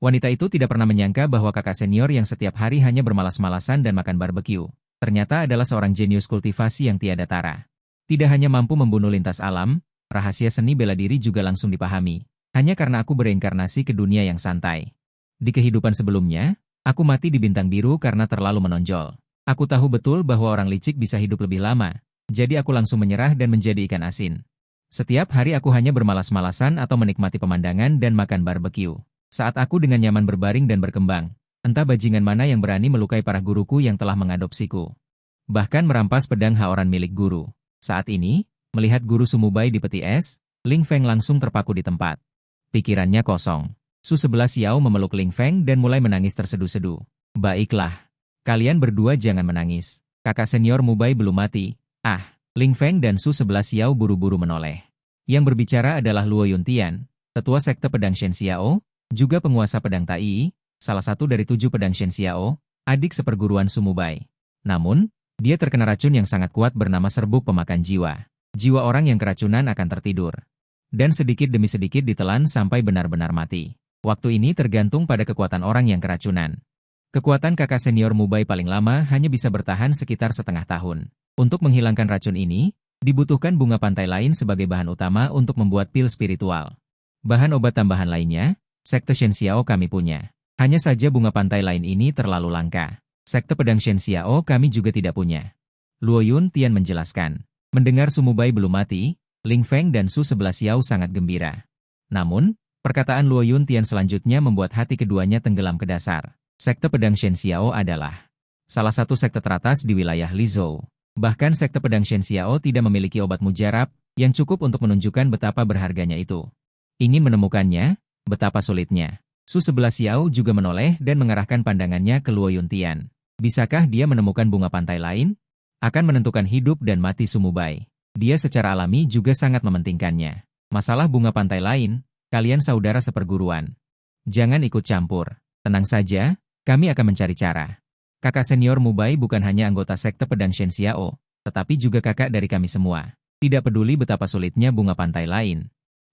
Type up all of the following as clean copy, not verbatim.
Wanita itu tidak pernah menyangka bahwa kakak senior yang setiap hari hanya bermalas-malasan dan makan barbeque, ternyata adalah seorang jenius kultivasi yang tiada tara. Tidak hanya mampu membunuh lintas alam, rahasia seni bela diri juga langsung dipahami. Hanya karena aku bereinkarnasi ke dunia yang santai. Di kehidupan sebelumnya, aku mati di bintang biru karena terlalu menonjol. Aku tahu betul bahwa orang licik bisa hidup lebih lama, jadi aku langsung menyerah dan menjadi ikan asin. Setiap hari aku hanya bermalas-malasan atau menikmati pemandangan dan makan barbeque. Saat aku dengan nyaman berbaring dan berkembang, entah bajingan mana yang berani melukai para guruku yang telah mengadopsiku. Bahkan merampas pedang haoran milik guru. Saat ini, melihat guru Sumubai di peti es, Ling Feng langsung terpaku di tempat. Pikirannya kosong. Su 11 Xiao memeluk Ling Feng dan mulai menangis terseduh-seduh. Baiklah. Kalian berdua jangan menangis. Kakak senior Mubai belum mati. Ling Feng dan Su 11 Xiao buru-buru menoleh. Yang berbicara adalah Luo Yuntian, tetua sekte pedang Shen Xiao, juga penguasa pedang Tai, salah satu dari 7 pedang Shen Xiao, adik seperguruan Sumubai. Namun, dia terkena racun yang sangat kuat bernama serbuk pemakan jiwa. Jiwa orang yang keracunan akan tertidur. Dan sedikit demi sedikit ditelan sampai benar-benar mati. Waktu ini tergantung pada kekuatan orang yang keracunan. Kekuatan kakak senior Mubai paling lama hanya bisa bertahan sekitar setengah tahun. Untuk menghilangkan racun ini, dibutuhkan bunga pantai lain sebagai bahan utama untuk membuat pil spiritual. Bahan obat tambahan lainnya, sekte Shen Xiao kami punya. Hanya saja bunga pantai lain ini terlalu langka. Sekte pedang Shen Xiao kami juga tidak punya. Luo Yuntian menjelaskan. Mendengar Sumubai belum mati, Ling Feng dan Su 11 Xiao sangat gembira. Namun, perkataan Luo Yuntian selanjutnya membuat hati keduanya tenggelam ke dasar. Sekte pedang Shen Xiao adalah salah satu sekte teratas di wilayah Lizhou. Bahkan sekte pedang Shen Xiao tidak memiliki obat mujarab yang cukup untuk menunjukkan betapa berharganya itu. Ingin menemukannya, betapa sulitnya. Su 11 Xiao juga menoleh dan mengarahkan pandangannya ke Luo Yuntian. Bisakah dia menemukan bunga pantai lain? Akan menentukan hidup dan mati Sumubai. Dia secara alami juga sangat mementingkannya. Masalah bunga pantai lain, kalian saudara seperguruan. Jangan ikut campur. Tenang saja, kami akan mencari cara. Kakak senior Mubai bukan hanya anggota sekte pedang Shen Xiao, tetapi juga kakak dari kami semua. Tidak peduli betapa sulitnya bunga pantai lain.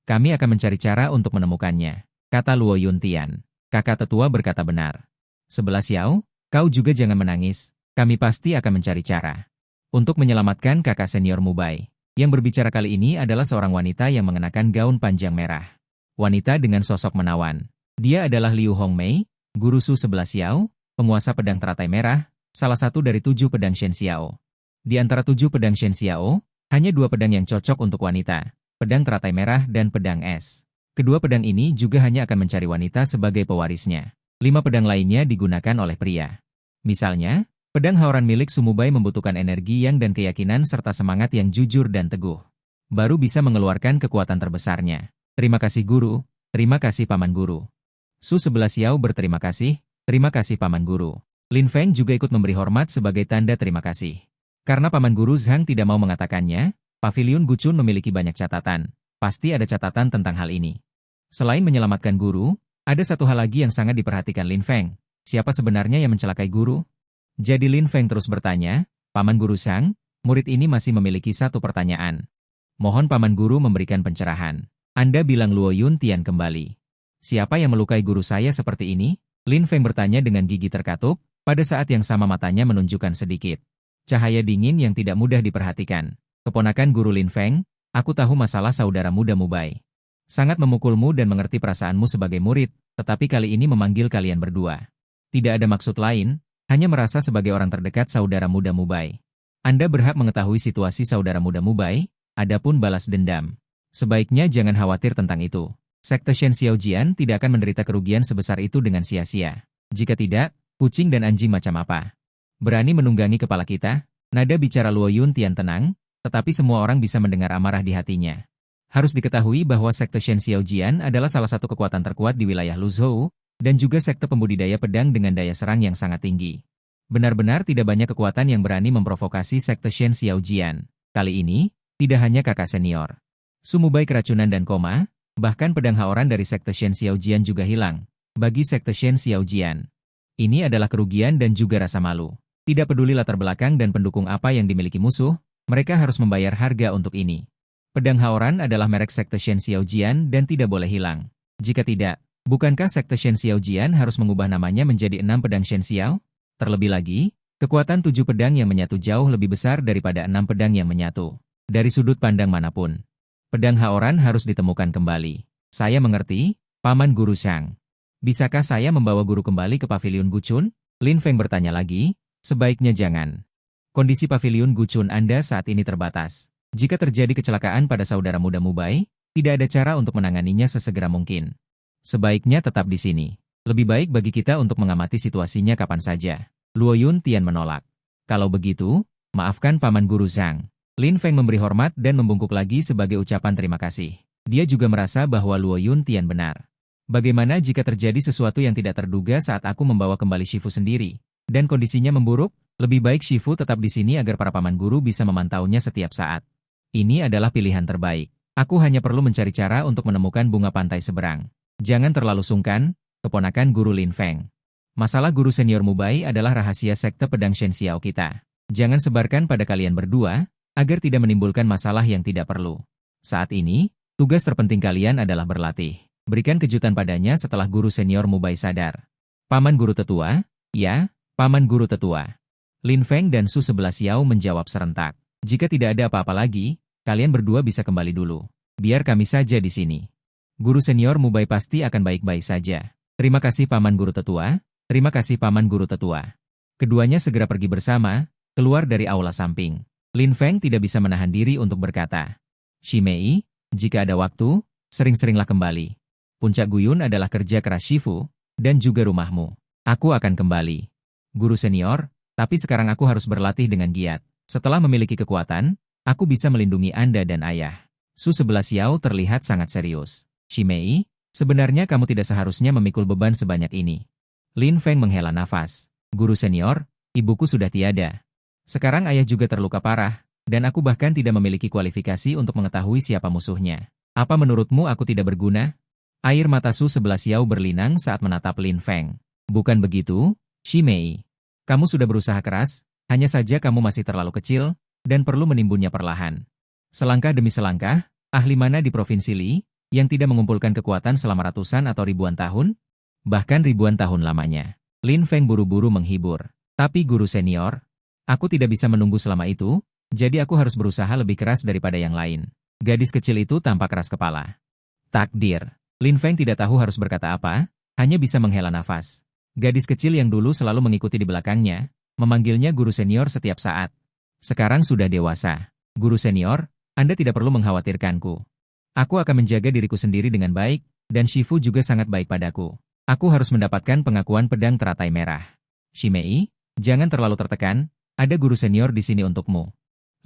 Kami akan mencari cara untuk menemukannya, kata Luo Yuntian. Kakak tetua berkata benar. 11 Xiao, kau juga jangan menangis, kami pasti akan mencari cara. Untuk menyelamatkan kakak senior Mubai. Yang berbicara kali ini adalah seorang wanita yang mengenakan gaun panjang merah. Wanita dengan sosok menawan. Dia adalah Liu Hongmei, guru Su 11 Xiao, penguasa pedang teratai merah, salah satu dari 7 pedang Shen Xiao. Di antara 7 pedang Shen Xiao, hanya 2 pedang yang cocok untuk wanita, pedang teratai merah dan pedang es. Kedua pedang ini juga hanya akan mencari wanita sebagai pewarisnya. 5 pedang lainnya digunakan oleh pria. Misalnya, pedang haoran milik Sumubai membutuhkan energi yang dan keyakinan serta semangat yang jujur dan teguh. Baru bisa mengeluarkan kekuatan terbesarnya. Terima kasih guru, terima kasih paman guru. Su 11 Xiao berterima kasih, terima kasih paman guru. Lin Feng juga ikut memberi hormat sebagai tanda terima kasih. Karena paman guru Zhang tidak mau mengatakannya, Paviliun Gucun memiliki banyak catatan. Pasti ada catatan tentang hal ini. Selain menyelamatkan guru, ada satu hal lagi yang sangat diperhatikan Lin Feng. Siapa sebenarnya yang mencelakai guru? Jadi Lin Feng terus bertanya, paman guru Zhang, murid ini masih memiliki satu pertanyaan. Mohon paman guru memberikan pencerahan. Anda bilang Luo Yuntian kembali. Siapa yang melukai guru saya seperti ini? Lin Feng bertanya dengan gigi terkatup, pada saat yang sama matanya menunjukkan sedikit cahaya dingin yang tidak mudah diperhatikan. Keponakan guru Lin Feng, aku tahu masalah saudara muda Mubai. Sangat memukulmu dan mengerti perasaanmu sebagai murid, tetapi kali ini memanggil kalian berdua. Tidak ada maksud lain, hanya merasa sebagai orang terdekat saudara muda Mubai. Anda berhak mengetahui situasi saudara muda Mubai, adapun balas dendam. Sebaiknya jangan khawatir tentang itu. Sekte Shen Xiaojian tidak akan menderita kerugian sebesar itu dengan sia-sia. Jika tidak, kucing dan anjing macam apa? Berani menunggangi kepala kita? Nada bicara Luo Yuntian tenang, tetapi semua orang bisa mendengar amarah di hatinya. Harus diketahui bahwa sekte Shen Xiaojian adalah salah satu kekuatan terkuat di wilayah Luzhou, dan juga sekte pembudidaya pedang dengan daya serang yang sangat tinggi. Benar-benar tidak banyak kekuatan yang berani memprovokasi sekte Shen Xiaojian. Kali ini, tidak hanya kakak senior. Sumubai keracunan dan koma, bahkan pedang haoran dari sekte Shen Xiaojian juga hilang. Bagi sekte Shen Xiaojian, ini adalah kerugian dan juga rasa malu. Tidak peduli latar belakang dan pendukung apa yang dimiliki musuh, mereka harus membayar harga untuk ini. Pedang haoran adalah merek sekte Shen Xiaojian dan tidak boleh hilang. Jika tidak, Bukankah sekte Shen Xiaojian harus mengubah namanya menjadi 6 pedang Shen Xiao? Terlebih lagi, kekuatan 7 pedang yang menyatu jauh lebih besar daripada 6 pedang yang menyatu. Dari sudut pandang manapun, pedang Haoran harus ditemukan kembali. Saya mengerti, Paman Guru Shang. Bisakah saya membawa guru kembali ke pavilion Guchun? Lin Feng bertanya lagi, sebaiknya jangan. Kondisi pavilion Guchun Anda saat ini terbatas. Jika terjadi kecelakaan pada saudara muda Mubai, tidak ada cara untuk menanganinya sesegera mungkin. Sebaiknya tetap di sini. Lebih baik bagi kita untuk mengamati situasinya kapan saja. Luo Yun Tian menolak. Kalau begitu, maafkan Paman Guru Zhang. Lin Feng memberi hormat dan membungkuk lagi sebagai ucapan terima kasih. Dia juga merasa bahwa Luo Yun Tian benar. Bagaimana jika terjadi sesuatu yang tidak terduga saat aku membawa kembali Shifu sendiri? Dan kondisinya memburuk? Lebih baik Shifu tetap di sini agar para paman guru bisa memantaunya setiap saat. Ini adalah pilihan terbaik. Aku hanya perlu mencari cara untuk menemukan bunga pantai seberang. Jangan terlalu sungkan, keponakan Guru Lin Feng. Masalah guru senior Mubai adalah rahasia sekte pedang Shen Xiao kita. Jangan sebarkan pada kalian berdua, agar tidak menimbulkan masalah yang tidak perlu. Saat ini, tugas terpenting kalian adalah berlatih. Berikan kejutan padanya setelah guru senior Mubai sadar. Paman Guru Tetua? Ya, Paman Guru Tetua. Lin Feng dan Su 11 Xiao menjawab serentak. Jika tidak ada apa-apa lagi, kalian berdua bisa kembali dulu. Biar kami saja di sini. Guru senior Mubai pasti akan baik-baik saja. Terima kasih Paman Guru Tetua. Terima kasih Paman Guru Tetua. Keduanya segera pergi bersama, keluar dari aula samping. Lin Feng tidak bisa menahan diri untuk berkata, Shimei, jika ada waktu, sering-seringlah kembali. Puncak Guyun adalah kerja keras Shifu, dan juga rumahmu. Aku akan kembali. Guru senior, tapi sekarang aku harus berlatih dengan giat. Setelah memiliki kekuatan, aku bisa melindungi Anda dan ayah. Su 11 Xiao terlihat sangat serius. Shimei, sebenarnya kamu tidak seharusnya memikul beban sebanyak ini. Lin Feng menghela nafas. Guru senior, ibuku sudah tiada. Sekarang ayah juga terluka parah, dan aku bahkan tidak memiliki kualifikasi untuk mengetahui siapa musuhnya. Apa menurutmu aku tidak berguna? Air mata Su 11 Xiao berlinang saat menatap Lin Feng. Bukan begitu, Shimei. Kamu sudah berusaha keras, hanya saja kamu masih terlalu kecil, dan perlu menimbunnya perlahan. Selangkah demi selangkah, ahli mana di Provinsi Li, yang tidak mengumpulkan kekuatan selama ratusan atau ribuan tahun? Bahkan ribuan tahun lamanya. Lin Feng buru-buru menghibur. Tapi guru senior, aku tidak bisa menunggu selama itu, jadi aku harus berusaha lebih keras daripada yang lain. Gadis kecil itu tampak keras kepala. Takdir. Lin Feng tidak tahu harus berkata apa, hanya bisa menghela nafas. Gadis kecil yang dulu selalu mengikuti di belakangnya, memanggilnya guru senior setiap saat. Sekarang sudah dewasa. Guru senior, Anda tidak perlu mengkhawatirkanku. Aku akan menjaga diriku sendiri dengan baik, dan Shifu juga sangat baik padaku. Aku harus mendapatkan pengakuan pedang teratai merah. Shimei, jangan terlalu tertekan, ada guru senior di sini untukmu.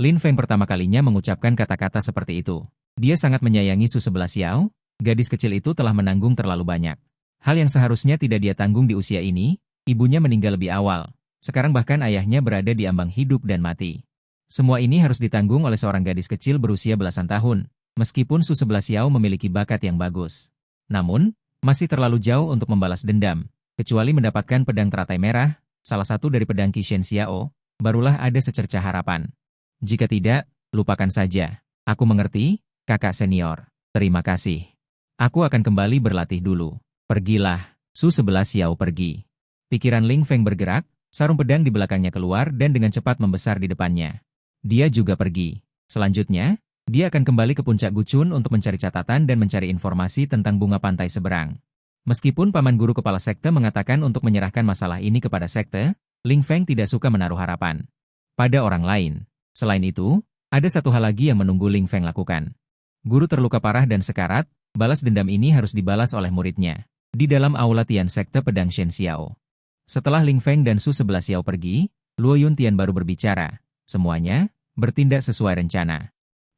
Lin Feng pertama kalinya mengucapkan kata-kata seperti itu. Dia sangat menyayangi Su 11 Xiao, gadis kecil itu telah menanggung terlalu banyak. Hal yang seharusnya tidak dia tanggung di usia ini, ibunya meninggal lebih awal. Sekarang bahkan ayahnya berada di ambang hidup dan mati. Semua ini harus ditanggung oleh seorang gadis kecil berusia belasan tahun. Meskipun Su 11 Xiao memiliki bakat yang bagus. Namun, masih terlalu jauh untuk membalas dendam. Kecuali mendapatkan pedang teratai merah, salah satu dari pedang Qi Shen Xiao, barulah ada secercah harapan. Jika tidak, lupakan saja. Aku mengerti, kakak senior. Terima kasih. Aku akan kembali berlatih dulu. Pergilah. Su 11 Xiao pergi. Pikiran Lin Feng bergerak, sarung pedang di belakangnya keluar dan dengan cepat membesar di depannya. Dia juga pergi. Selanjutnya, dia akan kembali ke puncak Guchun untuk mencari catatan dan mencari informasi tentang bunga pantai seberang. Meskipun Paman Guru Kepala Sekte mengatakan untuk menyerahkan masalah ini kepada Sekte, Lin Feng tidak suka menaruh harapan pada orang lain. Selain itu, ada satu hal lagi yang menunggu Lin Feng lakukan. Guru terluka parah dan sekarat, balas dendam ini harus dibalas oleh muridnya. Di dalam aula Tian Sekte Pedang Shen Xiao. Setelah Lin Feng dan Su 11 Xiao pergi, Luo Yun Tian baru berbicara. Semuanya bertindak sesuai rencana.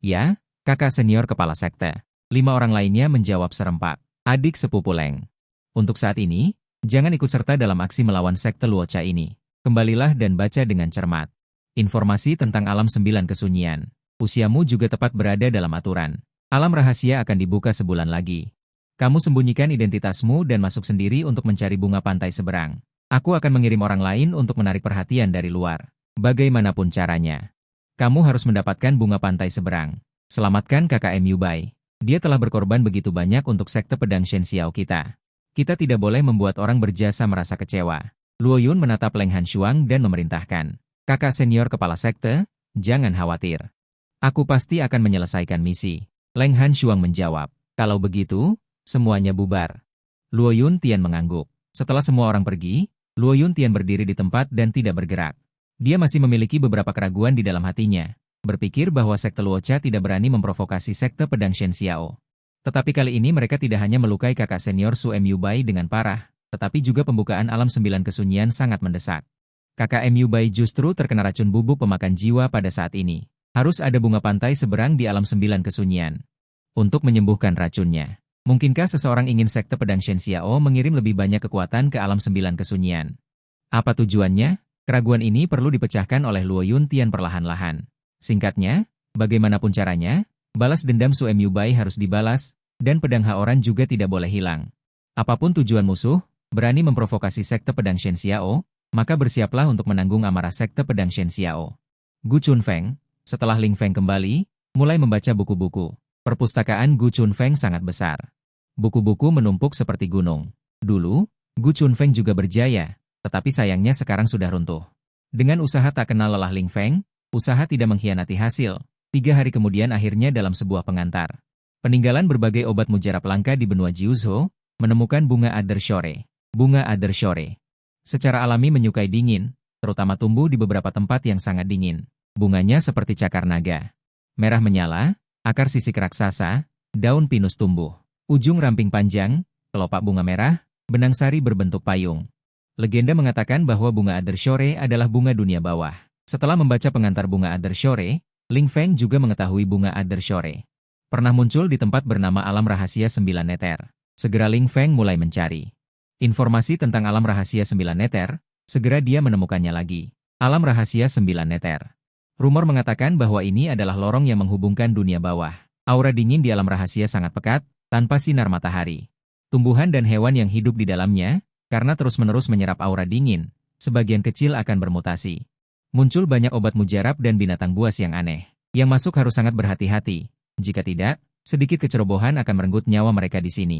Ya, kakak senior kepala sekte. 5 orang lainnya menjawab serempak. Adik sepupu Leng. Untuk saat ini, jangan ikut serta dalam aksi melawan sekte Luocha ini. Kembalilah dan baca dengan cermat. Informasi tentang alam 9 kesunyian. Usiamu juga tepat berada dalam aturan. Alam rahasia akan dibuka sebulan lagi. Kamu sembunyikan identitasmu dan masuk sendiri untuk mencari bunga pantai seberang. Aku akan mengirim orang lain untuk menarik perhatian dari luar. Bagaimanapun caranya. Kamu harus mendapatkan bunga pantai seberang. Selamatkan KKM Yubai. Dia telah berkorban begitu banyak untuk sekte pedang Shen Xiao kita. Kita tidak boleh membuat orang berjasa merasa kecewa. Luo Yun menatap Leng Hanshuang dan memerintahkan. Kakak senior kepala sekte, jangan khawatir. Aku pasti akan menyelesaikan misi. Leng Hanshuang menjawab. Kalau begitu, semuanya bubar. Luo Yun Tian mengangguk. Setelah semua orang pergi, Luo Yun Tian berdiri di tempat dan tidak bergerak. Dia masih memiliki beberapa keraguan di dalam hatinya. Berpikir bahwa sekte Luocha tidak berani memprovokasi sekte pedang Shen Xiao. Tetapi kali ini mereka tidak hanya melukai kakak senior Su Mu Bai dengan parah, tetapi juga pembukaan alam 9 kesunyian sangat mendesak. Kakak Mu Bai justru terkena racun bubuk pemakan jiwa pada saat ini. Harus ada bunga pantai seberang di alam 9 kesunyian. Untuk menyembuhkan racunnya. Mungkinkah seseorang ingin sekte pedang Shen Xiao mengirim lebih banyak kekuatan ke alam 9 kesunyian? Apa tujuannya? Keraguan ini perlu dipecahkan oleh Luo Yun Tian perlahan-lahan. Singkatnya, bagaimanapun caranya, balas dendam Su Mu Bai harus dibalas, dan pedang Haoran juga tidak boleh hilang. Apapun tujuan musuh, berani memprovokasi sekte pedang Shen Xiao, maka bersiaplah untuk menanggung amarah sekte pedang Shen Xiao. Gu Chunfeng, setelah Ling Feng kembali, mulai membaca buku-buku. Perpustakaan Gu Chunfeng sangat besar. Buku-buku menumpuk seperti gunung. Dulu, Gu Chunfeng juga berjaya, tetapi sayangnya sekarang sudah runtuh. Dengan usaha tak kenal lelah Ling Feng, usaha tidak mengkhianati hasil. 3 hari kemudian akhirnya dalam sebuah pengantar. Peninggalan berbagai obat mujarab langka di benua Jiuzhou, menemukan bunga Adder Shore. Bunga Adder Shore secara alami menyukai dingin, terutama tumbuh di beberapa tempat yang sangat dingin. Bunganya seperti cakar naga. Merah menyala, akar sisik raksasa, daun pinus tumbuh. Ujung ramping panjang, kelopak bunga merah, benang sari berbentuk payung. Legenda mengatakan bahwa bunga Adder Shore adalah bunga dunia bawah. Setelah membaca pengantar bunga Adder Shore, Ling Feng juga mengetahui bunga Adder Shore pernah muncul di tempat bernama Alam Rahasia 9 Neter. Segera Ling Feng mulai mencari informasi tentang Alam Rahasia 9 Neter, segera dia menemukannya lagi. Alam Rahasia 9 Neter. Rumor mengatakan bahwa ini adalah lorong yang menghubungkan dunia bawah. Aura dingin di alam rahasia sangat pekat, tanpa sinar matahari. Tumbuhan dan hewan yang hidup di dalamnya, karena terus-menerus menyerap aura dingin, sebagian kecil akan bermutasi. Muncul banyak obat mujarab dan binatang buas yang aneh. Yang masuk harus sangat berhati-hati. Jika tidak, sedikit kecerobohan akan merenggut nyawa mereka di sini.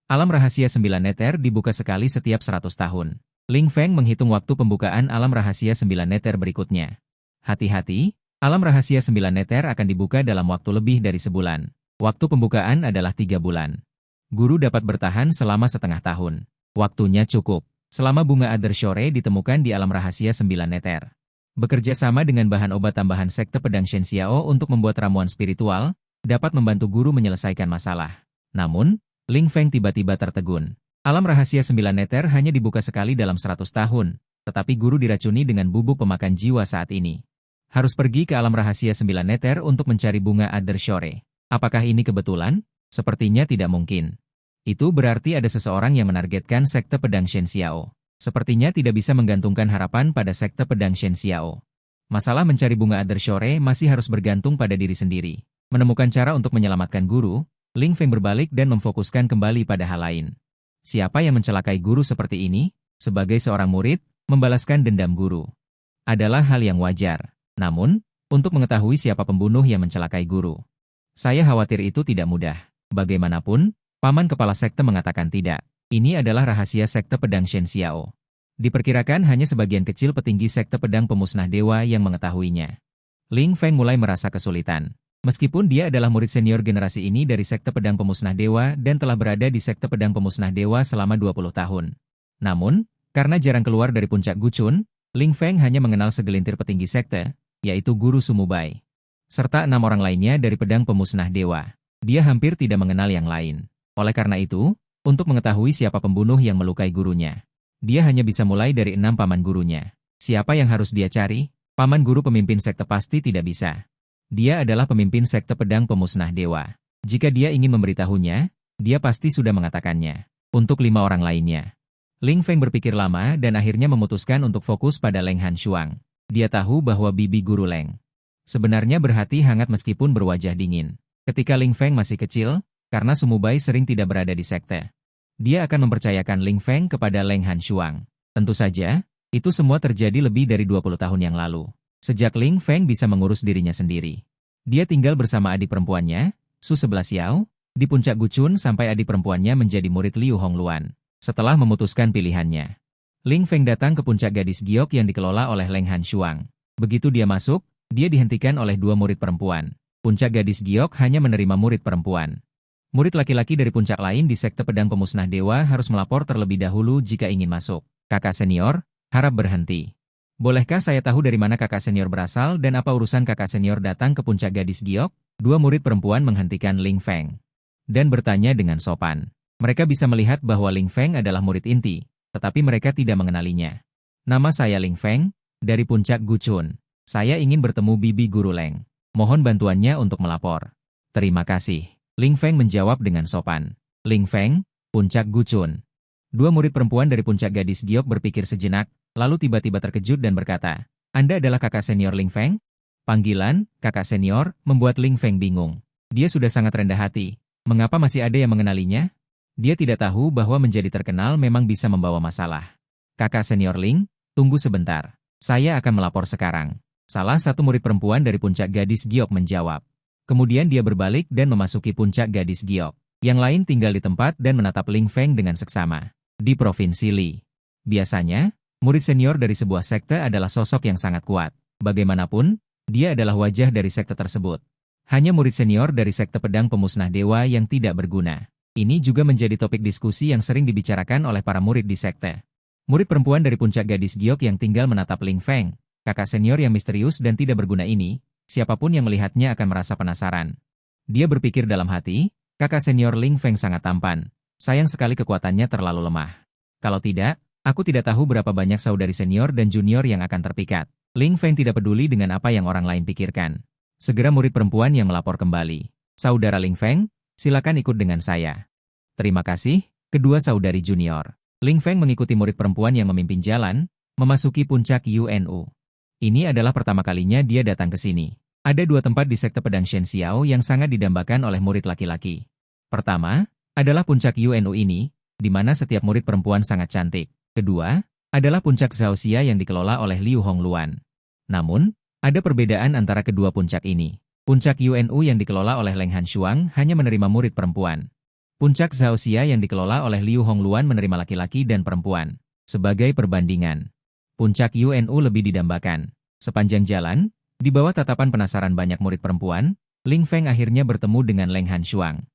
Alam Rahasia 9 Neter dibuka sekali setiap 100 tahun. Ling Feng menghitung waktu pembukaan Alam Rahasia 9 Neter berikutnya. Hati-hati, Alam Rahasia 9 Neter akan dibuka dalam waktu lebih dari sebulan. Waktu pembukaan adalah 3 bulan. Guru dapat bertahan selama setengah tahun. Waktunya cukup. Selama bunga Adder Shore ditemukan di Alam Rahasia 9 Neter. Bekerja sama dengan bahan obat tambahan sekte pedang Shen Xiao untuk membuat ramuan spiritual, dapat membantu guru menyelesaikan masalah. Namun, Ling Feng tiba-tiba tertegun. Alam Rahasia 9 Neter hanya dibuka sekali dalam 100 tahun, tetapi guru diracuni dengan bubuk pemakan jiwa saat ini. Harus pergi ke Alam Rahasia 9 Neter untuk mencari bunga Adder Shore. Apakah ini kebetulan? Sepertinya tidak mungkin. Itu berarti ada seseorang yang menargetkan sekte pedang Shen Xiao. Sepertinya tidak bisa menggantungkan harapan pada sekte pedang Shen Xiao. Masalah mencari bunga Adder Shore masih harus bergantung pada diri sendiri. Menemukan cara untuk menyelamatkan guru, Ling Feng berbalik dan memfokuskan kembali pada hal lain. Siapa yang mencelakai guru seperti ini? Sebagai seorang murid, membalaskan dendam guru adalah hal yang wajar. Namun, untuk mengetahui siapa pembunuh yang mencelakai guru, saya khawatir itu tidak mudah. Bagaimanapun, paman kepala sekte mengatakan tidak. Ini adalah rahasia sekte pedang Shen Xiao. Diperkirakan hanya sebagian kecil petinggi sekte pedang pemusnah dewa yang mengetahuinya. Ling Feng mulai merasa kesulitan. Meskipun dia adalah murid senior generasi ini dari sekte pedang pemusnah dewa dan telah berada di sekte pedang pemusnah dewa selama 20 tahun. Namun, karena jarang keluar dari puncak Gucun, Ling Feng hanya mengenal segelintir petinggi sekte, yaitu Guru Su Mu Bai, serta 6 orang lainnya dari pedang pemusnah dewa. Dia hampir tidak mengenal yang lain. Oleh karena itu, untuk mengetahui siapa pembunuh yang melukai gurunya, dia hanya bisa mulai dari 6 paman gurunya. Siapa yang harus dia cari? Paman guru pemimpin sekte pasti tidak bisa. Dia adalah pemimpin sekte pedang pemusnah dewa. Jika dia ingin memberitahunya, dia pasti sudah mengatakannya. Untuk 5 orang lainnya. Ling Feng berpikir lama dan akhirnya memutuskan untuk fokus pada Leng Hanshuang. Dia tahu bahwa bibi guru Leng sebenarnya berhati hangat meskipun berwajah dingin. Ketika Ling Feng masih kecil, karena Su Mu Bai sering tidak berada di sekte, dia akan mempercayakan Ling Feng kepada Leng Hanshuang. Tentu saja, itu semua terjadi lebih dari 20 tahun yang lalu. Sejak Ling Feng bisa mengurus dirinya sendiri. Dia tinggal bersama adik perempuannya, Su 11 Xiao, di puncak Gucun sampai adik perempuannya menjadi murid Liu Hongluan. Setelah memutuskan pilihannya, Ling Feng datang ke puncak gadis giok yang dikelola oleh Leng Han Shuang. Begitu dia masuk, dia dihentikan oleh dua murid perempuan. Puncak gadis giok hanya menerima murid perempuan. Murid laki-laki dari puncak lain di sekte pedang pemusnah dewa harus melapor terlebih dahulu jika ingin masuk. Kakak senior, harap berhenti. Bolehkah saya tahu dari mana kakak senior berasal dan apa urusan kakak senior datang ke puncak gadis giok? Dua murid perempuan menghentikan Ling Feng dan bertanya dengan sopan. Mereka bisa melihat bahwa Ling Feng adalah murid inti, tetapi mereka tidak mengenalinya. Nama saya Ling Feng, dari puncak Guchun. Saya ingin bertemu Bibi Guru Leng. Mohon bantuannya untuk melapor. Terima kasih. Ling Feng menjawab dengan sopan. Ling Feng, puncak Guchun. Dua murid perempuan dari puncak gadis giok berpikir sejenak, lalu tiba-tiba terkejut dan berkata, Anda adalah kakak senior Ling Feng? Panggilan, kakak senior, membuat Ling Feng bingung. Dia sudah sangat rendah hati. Mengapa masih ada yang mengenalinya? Dia tidak tahu bahwa menjadi terkenal memang bisa membawa masalah. Kakak senior Ling, tunggu sebentar. Saya akan melapor sekarang. Salah satu murid perempuan dari puncak gadis giok menjawab. Kemudian dia berbalik dan memasuki puncak gadis giok. Yang lain tinggal di tempat dan menatap Ling Feng dengan seksama. Di Provinsi Li, biasanya, murid senior dari sebuah sekte adalah sosok yang sangat kuat. Bagaimanapun, dia adalah wajah dari sekte tersebut. Hanya murid senior dari sekte pedang pemusnah dewa yang tidak berguna. Ini juga menjadi topik diskusi yang sering dibicarakan oleh para murid di sekte. Murid perempuan dari puncak gadis giok yang tinggal menatap Ling Feng, kakak senior yang misterius dan tidak berguna ini, siapapun yang melihatnya akan merasa penasaran. Dia berpikir dalam hati, kakak senior Ling Feng sangat tampan. Sayang sekali kekuatannya terlalu lemah. Kalau tidak, aku tidak tahu berapa banyak saudari senior dan junior yang akan terpikat. Ling Feng tidak peduli dengan apa yang orang lain pikirkan. Segera murid perempuan yang melapor kembali. Saudara Ling Feng, silakan ikut dengan saya. Terima kasih, kedua saudari junior. Ling Feng mengikuti murid perempuan yang memimpin jalan, memasuki puncak UNU. Ini adalah pertama kalinya dia datang ke sini. Ada dua tempat di sekte pedang Shen Xiao yang sangat didambakan oleh murid laki-laki. Pertama, adalah puncak UNU ini, di mana setiap murid perempuan sangat cantik. Kedua, adalah puncak Zhaoxia yang dikelola oleh Liu Hongluan. Namun, ada perbedaan antara kedua puncak ini. Puncak UNU yang dikelola oleh Leng Han Shuang hanya menerima murid perempuan. Puncak Zhaoxia yang dikelola oleh Liu Hongluan menerima laki-laki dan perempuan. Sebagai perbandingan, puncak UNU lebih didambakan. Sepanjang jalan, di bawah tatapan penasaran banyak murid perempuan, Ling Feng akhirnya bertemu dengan Leng Han Shuang.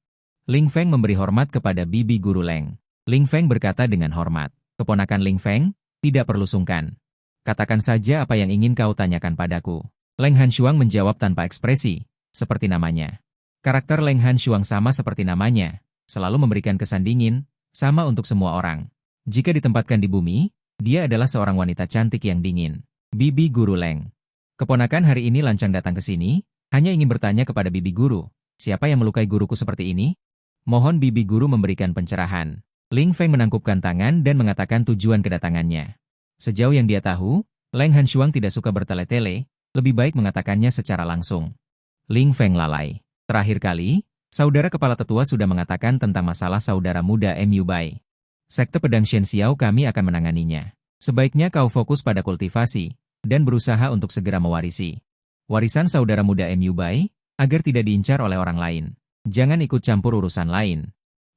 Ling Feng memberi hormat kepada Bibi Guru Leng. Ling Feng berkata dengan hormat, keponakan Ling Feng, tidak perlu sungkan. Katakan saja apa yang ingin kau tanyakan padaku. Leng Han Shuang menjawab tanpa ekspresi, seperti namanya. Karakter Leng Han Shuang sama seperti namanya, selalu memberikan kesan dingin, sama untuk semua orang. Jika ditempatkan di bumi, dia adalah seorang wanita cantik yang dingin. Bibi Guru Leng. Keponakan hari ini lancang datang ke sini, hanya ingin bertanya kepada Bibi Guru, siapa yang melukai guruku seperti ini? Mohon Bibi Guru memberikan pencerahan. Ling Feng menangkupkan tangan dan mengatakan tujuan kedatangannya. Sejauh yang dia tahu, Leng Han Shuang tidak suka bertele-tele, lebih baik mengatakannya secara langsung. Ling Feng lalai. Terakhir kali, saudara kepala tetua sudah mengatakan tentang masalah saudara muda Mu Bai. Sekte pedang Shen Xiao kami akan menanganinya. Sebaiknya kau fokus pada kultivasi, dan berusaha untuk segera mewarisi warisan saudara muda Mu Bai, agar tidak diincar oleh orang lain. Jangan ikut campur urusan lain.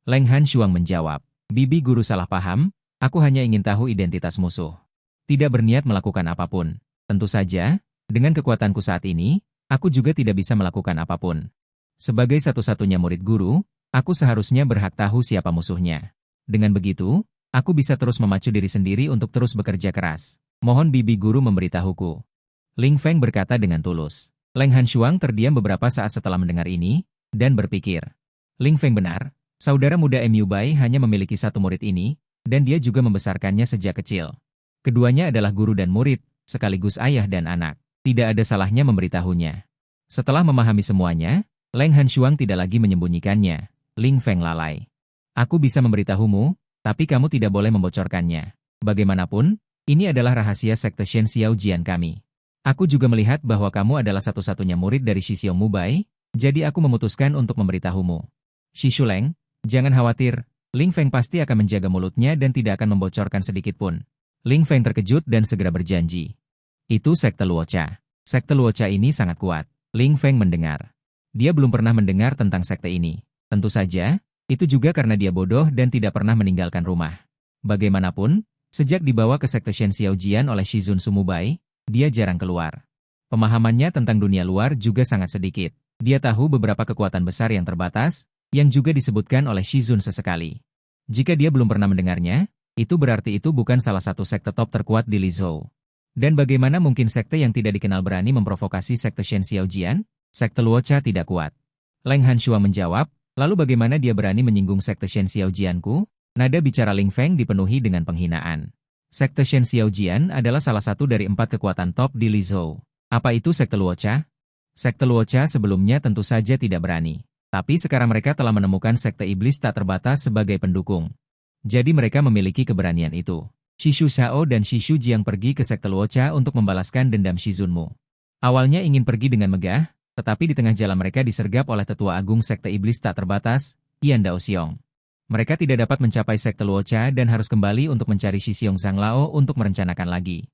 Leng Han Shuang menjawab, Bibi Guru salah paham, aku hanya ingin tahu identitas musuh. Tidak berniat melakukan apapun. Tentu saja, dengan kekuatanku saat ini, aku juga tidak bisa melakukan apapun. Sebagai satu-satunya murid guru, aku seharusnya berhak tahu siapa musuhnya. Dengan begitu, aku bisa terus memacu diri sendiri untuk terus bekerja keras. Mohon Bibi Guru memberitahuku. Ling Feng berkata dengan tulus. Leng Han Shuang terdiam beberapa saat setelah mendengar ini, dan berpikir, Ling Feng benar, saudara muda Mu Bai hanya memiliki satu murid ini, dan dia juga membesarkannya sejak kecil. Keduanya adalah guru dan murid, sekaligus ayah dan anak. Tidak ada salahnya memberitahunya. Setelah memahami semuanya, Leng Han Shuang tidak lagi menyembunyikannya. Ling Feng lalai. Aku bisa memberitahumu, tapi kamu tidak boleh membocorkannya. Bagaimanapun, ini adalah rahasia sekte Shen Xiao Jian kami. Aku juga melihat bahwa kamu adalah satu-satunya murid dari Shi Xiao Mu Bai, jadi aku memutuskan untuk memberitahumu. Shi Shuleng, jangan khawatir, Ling Feng pasti akan menjaga mulutnya dan tidak akan membocorkan sedikit pun. Ling Feng terkejut dan segera berjanji. Itu sekte Luocha. Sekte Luocha ini sangat kuat. Ling Feng mendengar. Dia belum pernah mendengar tentang sekte ini. Tentu saja, itu juga karena dia bodoh dan tidak pernah meninggalkan rumah. Bagaimanapun, sejak dibawa ke sekte Shen Xiaojian oleh Shizun Sumubai, dia jarang keluar. Pemahamannya tentang dunia luar juga sangat sedikit. Dia tahu beberapa kekuatan besar yang terbatas, yang juga disebutkan oleh Shizun sesekali. Jika dia belum pernah mendengarnya, itu berarti itu bukan salah satu sekte top terkuat di Lizhou. Dan bagaimana mungkin sekte yang tidak dikenal berani memprovokasi sekte Shen Xiaojian? Sekte Luocha tidak kuat. Leng Hanshuang menjawab, lalu bagaimana dia berani menyinggung sekte Shen Xiaojianku? Nada bicara Ling Feng dipenuhi dengan penghinaan. Sekte Shen Xiaojian adalah salah satu dari 4 kekuatan top di Lizhou. Apa itu sekte Luocha? Sekte Luocha sebelumnya tentu saja tidak berani. Tapi sekarang mereka telah menemukan sekte iblis tak terbatas sebagai pendukung. Jadi mereka memiliki keberanian itu. Shishu Shao dan Shishu Jiang pergi ke sekte Luocha untuk membalaskan dendam Shizunmu. Awalnya ingin pergi dengan megah, tetapi di tengah jalan mereka disergap oleh tetua agung sekte iblis tak terbatas, Yan Daoxiong. Mereka tidak dapat mencapai sekte Luocha dan harus kembali untuk mencari Shixiong Zanglao untuk merencanakan lagi.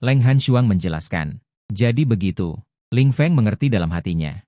Leng Hanshuang menjelaskan. Jadi begitu. Ling Feng mengerti dalam hatinya.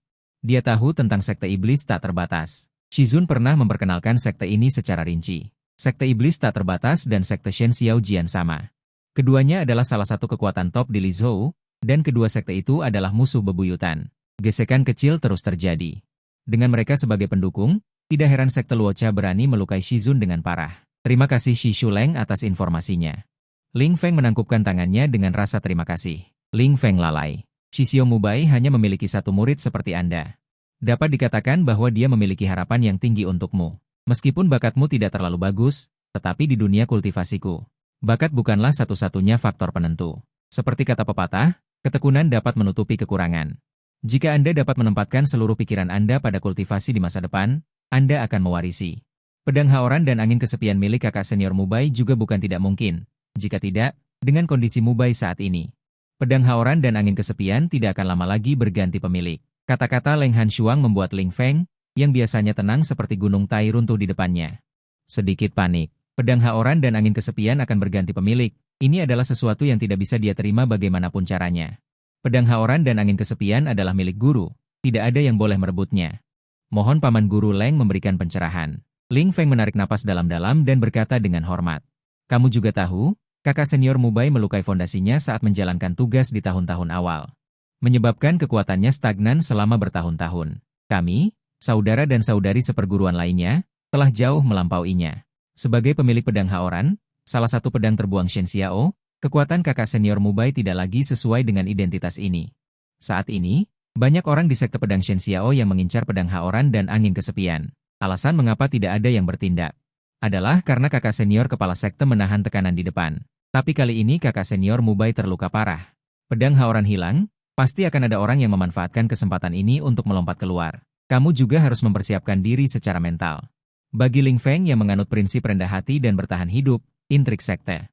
Dia tahu tentang sekte iblis tak terbatas. Shizun pernah memperkenalkan sekte ini secara rinci. Sekte iblis tak terbatas dan sekte Shen Xiaojian sama. Keduanya adalah salah satu kekuatan top di Lizhou, dan kedua sekte itu adalah musuh bebuyutan. Gesekan kecil terus terjadi. Dengan mereka sebagai pendukung, tidak heran sekte Luocha berani melukai Shizun dengan parah. Terima kasih Shishu Leng atas informasinya. Ling Feng menangkupkan tangannya dengan rasa terima kasih. Ling Feng lalai. Shixiong Mubai hanya memiliki satu murid seperti Anda. Dapat dikatakan bahwa dia memiliki harapan yang tinggi untukmu. Meskipun bakatmu tidak terlalu bagus, tetapi di dunia kultivasiku, bakat bukanlah satu-satunya faktor penentu. Seperti kata pepatah, ketekunan dapat menutupi kekurangan. Jika Anda dapat menempatkan seluruh pikiran Anda pada kultivasi di masa depan, Anda akan mewarisi pedang haoran dan angin kesepian milik kakak senior Mubai juga bukan tidak mungkin. Jika tidak, dengan kondisi Mubai saat ini, pedang haoran dan angin kesepian tidak akan lama lagi berganti pemilik. Kata-kata Leng Hanshuang membuat Ling Feng, yang biasanya tenang seperti gunung Tai runtuh di depannya. Sedikit panik. Pedang haoran dan angin kesepian akan berganti pemilik. Ini adalah sesuatu yang tidak bisa dia terima bagaimanapun caranya. Pedang haoran dan angin kesepian adalah milik guru. Tidak ada yang boleh merebutnya. Mohon Paman Guru Leng memberikan pencerahan. Ling Feng menarik napas dalam-dalam dan berkata dengan hormat. Kamu juga tahu, kakak senior Mubai melukai fondasinya saat menjalankan tugas di tahun-tahun awal. Menyebabkan kekuatannya stagnan selama bertahun-tahun. Kami, saudara dan saudari seperguruan lainnya, telah jauh melampauinya. Sebagai pemilik pedang haoran, salah satu pedang terbuang Shen Xiao, kekuatan kakak senior Mubai tidak lagi sesuai dengan identitas ini. Saat ini, banyak orang di sekte pedang Shen Xiao yang mengincar pedang haoran dan angin kesepian. Alasan mengapa tidak ada yang bertindak adalah karena kakak senior kepala sekte menahan tekanan di depan. Tapi kali ini kakak senior Mubai terluka parah. Pedang haoran hilang, pasti akan ada orang yang memanfaatkan kesempatan ini untuk melompat keluar. Kamu juga harus mempersiapkan diri secara mental. Bagi Ling Feng yang menganut prinsip rendah hati dan bertahan hidup, intrik sekte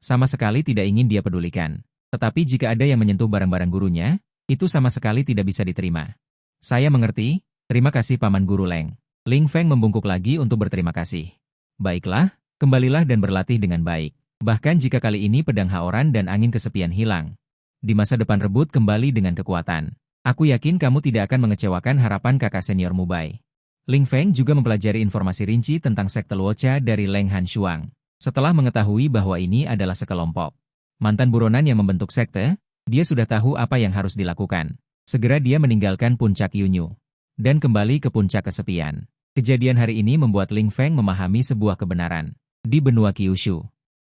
sama sekali tidak ingin dia pedulikan. Tetapi jika ada yang menyentuh barang-barang gurunya, itu sama sekali tidak bisa diterima. Saya mengerti, terima kasih Paman Guru Leng. Ling Feng membungkuk lagi untuk berterima kasih. Baiklah, kembalilah dan berlatih dengan baik. Bahkan jika kali ini pedang haoran dan angin kesepian hilang, di masa depan rebut kembali dengan kekuatan. Aku yakin kamu tidak akan mengecewakan harapan kakak senior Mubai. Ling Feng juga mempelajari informasi rinci tentang sekte Luocha dari Leng Hanshuang. Setelah mengetahui bahwa ini adalah sekelompok mantan buronan yang membentuk sekte, dia sudah tahu apa yang harus dilakukan. Segera dia meninggalkan puncak Yunyu dan kembali ke puncak kesepian. Kejadian hari ini membuat Ling Feng memahami sebuah kebenaran. Di benua Kyushu,